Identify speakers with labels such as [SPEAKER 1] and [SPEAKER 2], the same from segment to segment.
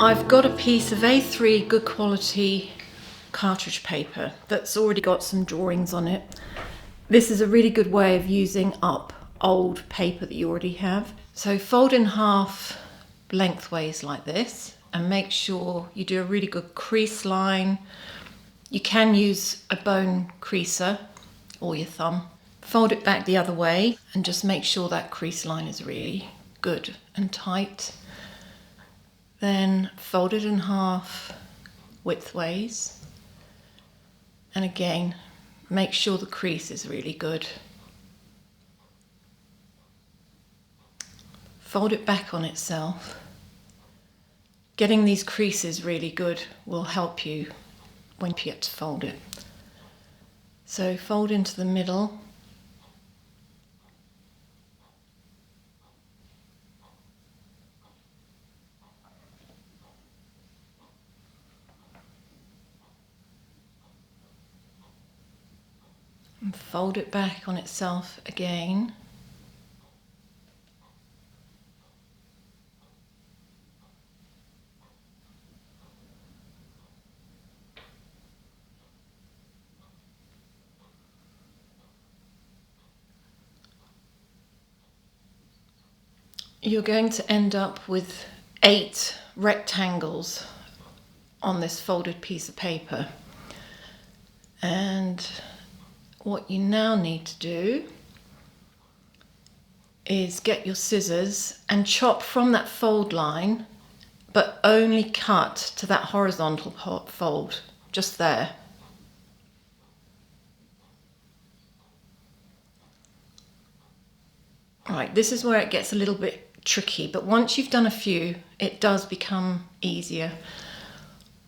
[SPEAKER 1] I've got a piece of A3 good quality cartridge paper that's already got some drawings on it. This is a really good way of using up old paper that you already have. So fold in half lengthways like this and make sure you do a really good crease line. You can use a bone creaser or your thumb. Fold it back the other way and just make sure that crease line is really good and tight. Then fold it in half widthways. And again, make sure the crease is really good. Fold it back on itself. Getting these creases really good will help you when you get to fold it. So fold into the middle. And fold it back on itself again. You're going to end up with 8 rectangles on this folded piece of paper. And what you now need to do is get your scissors and chop from that fold line, but only cut to that horizontal fold, just there. Right, this is where it gets a little bit tricky, but once you've done a few, it does become easier.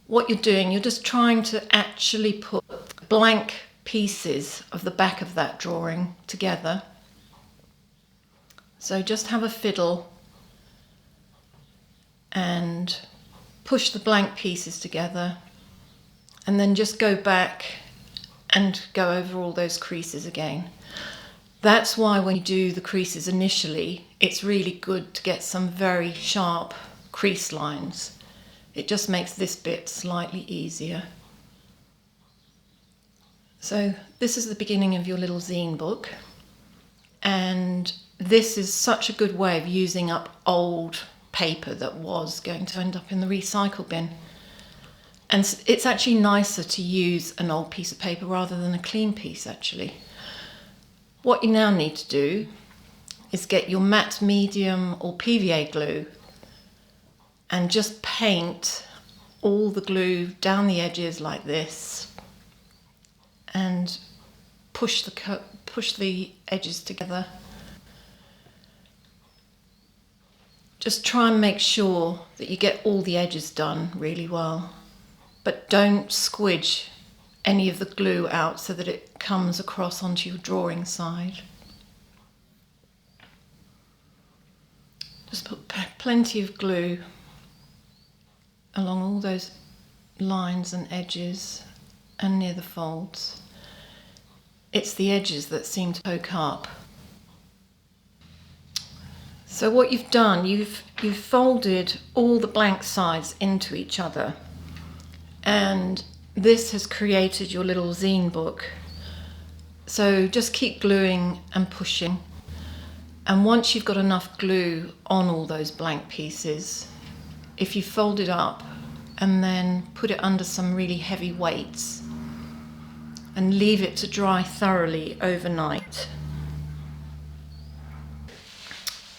[SPEAKER 1] What you're doing, you're just trying to actually put blank pieces of the back of that drawing together. So just have a fiddle and push the blank pieces together, and then just go back and go over all those creases again. That's why when you do the creases initially, it's really good to get some very sharp crease lines. It just makes this bit slightly easier. So this is the beginning of your little zine book, and this is such a good way of using up old paper that was going to end up in the recycle bin. And it's actually nicer to use an old piece of paper rather than a clean piece actually. What you now need to do is get your matte medium or PVA glue and just paint all the glue down the edges like this and push the edges together. Just try and make sure that you get all the edges done really well, but don't squidge any of the glue out so that it comes across onto your drawing side. Just put plenty of glue along all those lines and edges and near the folds. It's the edges that seem to poke up. So what you've done, you've folded all the blank sides into each other, and this has created your little zine book. So just keep gluing and pushing, and once you've got enough glue on all those blank pieces, if you fold it up and then put it under some really heavy weights and leave it to dry thoroughly overnight.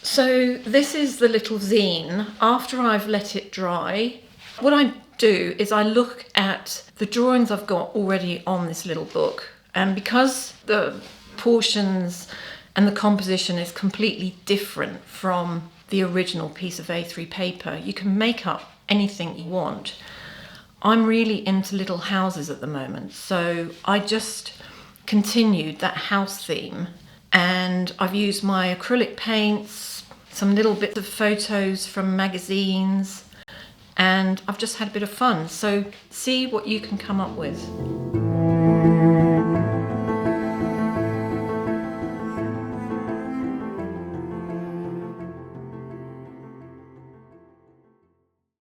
[SPEAKER 1] So this is the little zine. After I've let it dry, what I do is I look at the drawings I've got already on this little book, and because the portions and the composition is completely different from the original piece of A3 paper, you can make up anything you want. I'm really into little houses at the moment, so I just continued that house theme, and I've used my acrylic paints, some little bits of photos from magazines, and I've just had a bit of fun. So see what you can come up with.